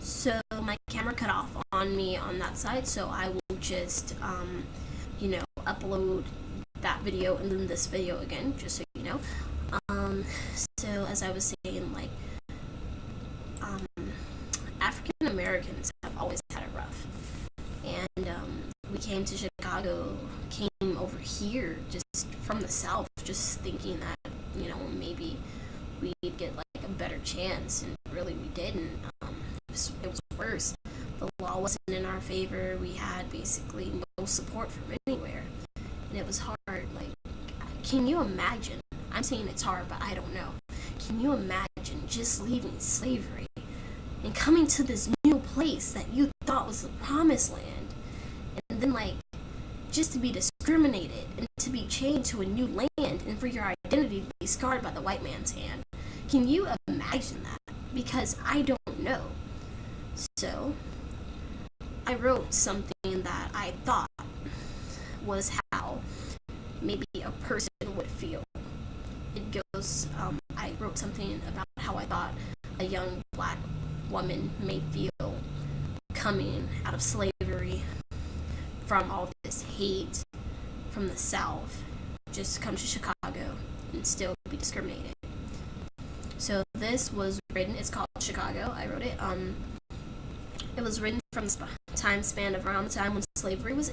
So my camera cut off on me on that side, so I will just, upload that video and then this video again, just so you know. So as I was saying, like, African Americans have always had it rough, and we came to Chicago, came over here just from the South, just thinking that maybe we'd get like a better chance, and really we didn't. It was worse. The law wasn't in our favor. We had basically no support from anywhere, and it was hard. Like, can you imagine? I'm saying it's hard, but I don't know. Can you imagine just leaving slavery and coming to this new place that you thought was the promised land, and then like just to be discriminated and to be chained to a new land, and for your identity to be scarred by the white man's hand? Can you imagine that? Because I don't know. So I wrote something that I thought was how maybe a person would feel. It goes, I wrote something about how I thought a young black woman may feel coming out of slavery, from all this hate from the South, just come to Chicago and still be discriminated. So this was written, it's called Chicago. I wrote it. It was written from the time span of around the time when slavery was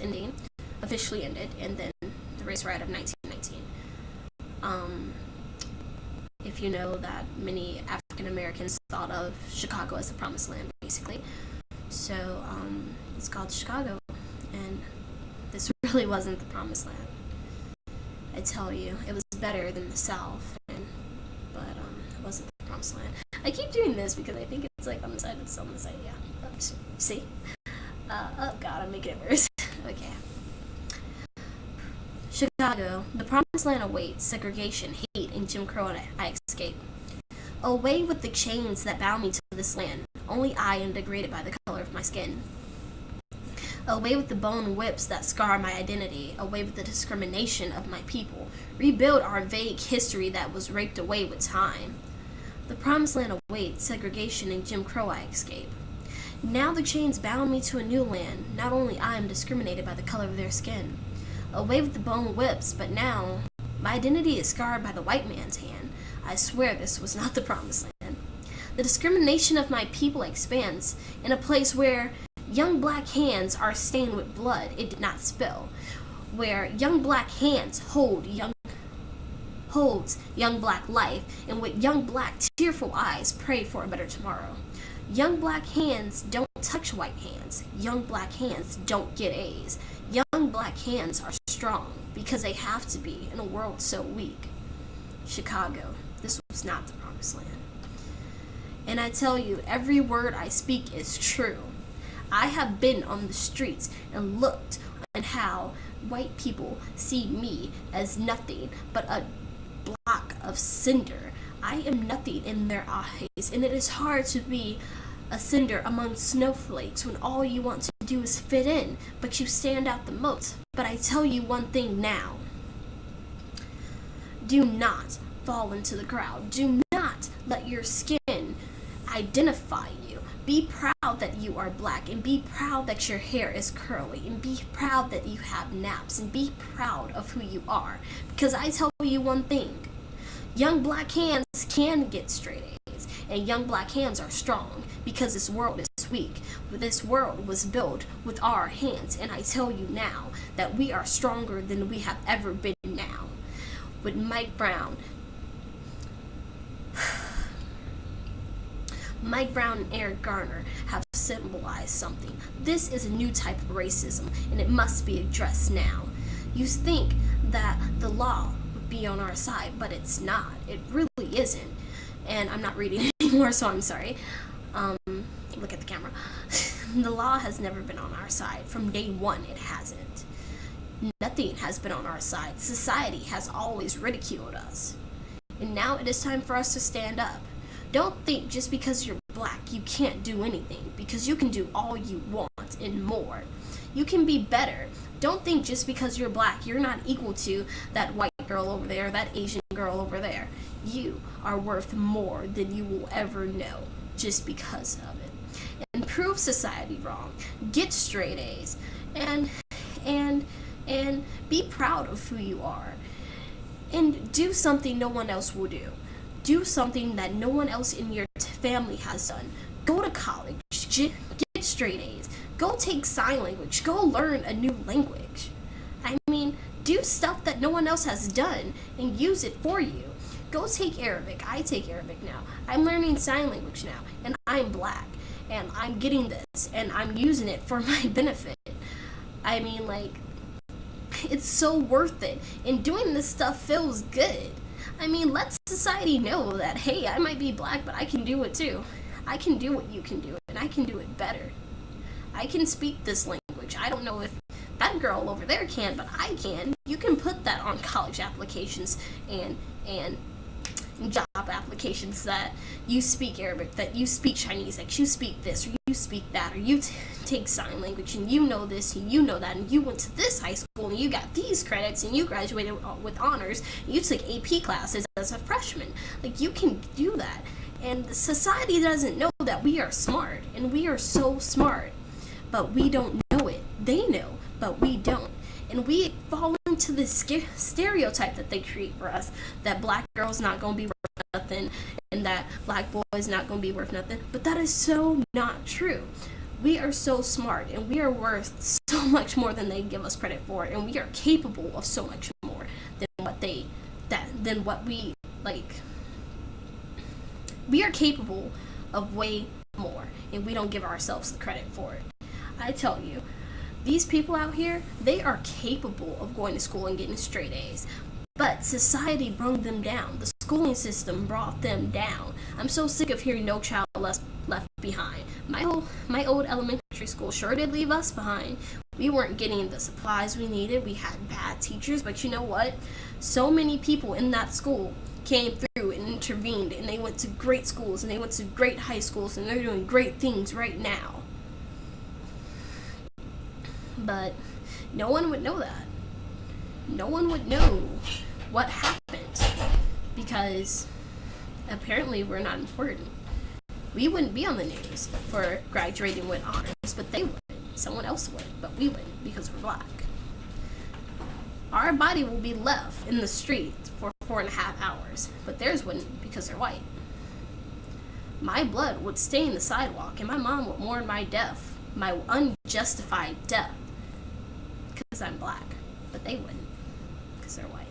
officially ended, and then the race riot of 1919. If you know that many African Americans thought of Chicago as the promised land, basically. So it's called Chicago, and this really wasn't the promised land. I tell you, it was better than the South, but it wasn't the promised land. I keep doing this because I think it's like on the side, it's on the side, yeah. Oops. See? Oh god, I'm making it worse. Okay. Chicago, the promised land awaits, segregation, hate, and Jim Crow, and I escape. Away with the chains that bound me to this land, only I am degraded by the color of my skin. Away with the bone whips that scar my identity, away with the discrimination of my people, rebuild our vague history that was raped away with time. The promised land awaits, segregation, and Jim Crow, I escape. Now the chains bound me to a new land, not only I am discriminated by the color of their skin. Away with the bone whips, but now my identity is scarred by the white man's hand. I swear this was not the promised land. The discrimination of my people expands in a place where young black hands are stained with blood it did not spill, where young black hands holds young black life, and with young black tearful eyes pray for a better tomorrow. Young black hands don't touch white hands. Young black hands don't get A's. Young black hands are strong because they have to be in a world so weak. Chicago, this was not the promised land. And I tell you, every word I speak is true. I have been on the streets and looked at how white people see me as nothing but a block of cinder. I am nothing in their eyes, and it is hard to be a cinder among snowflakes when all you want to do is fit in, but you stand out the most. But I tell you one thing now. Do not fall into the crowd. Do not let your skin identify you. Be proud that you are black, and be proud that your hair is curly, and be proud that you have naps, and be proud of who you are. Because I tell you one thing. Young black hands can get straight A's, and young black hands are strong, because this world is weak. This world was built with our hands, and I tell you now that we are stronger than we have ever been now. With Mike Brown and Eric Garner have symbolized something. This is a new type of racism, and it must be addressed now. You think that the law would be on our side, but it's not. It really isn't. And I'm not reading anymore, so I'm sorry. Look at the camera. The law has never been on our side. From day one, it hasn't. Nothing has been on our side. Society has always ridiculed us. And now it is time for us to stand up. Don't think just because you're black you can't do anything, because you can do all you want and more. You can be better. Don't think just because you're black you're not equal to that white girl over there, that Asian girl over there. You are worth more than you will ever know just because of it. and prove society wrong. Get straight A's and and and be proud of who you are. And do something no one else will do. Do something that no one else in your family has done. Go to college. Get straight A's. Go take sign language. Go learn a new language. I mean, do stuff that no one else has done and use it for you. Go take Arabic. I take Arabic now. I'm learning sign language now, and I'm black, and I'm getting this, and I'm using it for my benefit. I mean, like, it's so worth it, and doing this stuff feels good. I mean, let society know that, hey, I might be black, but I can do it too. I can do what you can do, and I can do it better. I can speak this language. I don't know if that girl over there can, but I can. You can put that on college applications and job applications that you speak Arabic, that you speak Chinese, that you speak this, or you speak that, or you take sign language, and you know this, and you know that, and you went to this high school, and you got these credits, and you graduated with honors, and you took AP classes as a freshman. Like, you can do that. And society doesn't know that we are smart, and we are so smart, but we don't know it. They know, but we don't. And we fall into this stereotype that they create for us, that black girl's not going to be worth nothing, and that black boy's not going to be worth nothing. But that is so not true. We are so smart, and we are worth so much more than they give us credit for, and we are capable of so much more than what we like. We are capable of way more, and we don't give ourselves the credit for it. I tell you, these people out here, they are capable of going to school and getting straight A's. But society brought them down. The schooling system brought them down. I'm so sick of hearing no child left behind. My old elementary school sure did leave us behind. We weren't getting the supplies we needed. We had bad teachers, but you know what? So many people in that school came through and intervened, and they went to great schools, and they went to great high schools, and they're doing great things right now. But no one would know that. No one would know what happened, because apparently we're not important. We wouldn't be on the news for graduating with honors, but they would. Someone else would, but we wouldn't, because we're black. Our body will be left in the street for 4.5 hours, but theirs wouldn't, because they're white. My blood would stain the sidewalk, and my mom would mourn my death, my unjustified death, because I'm black, but they wouldn't, because they're white.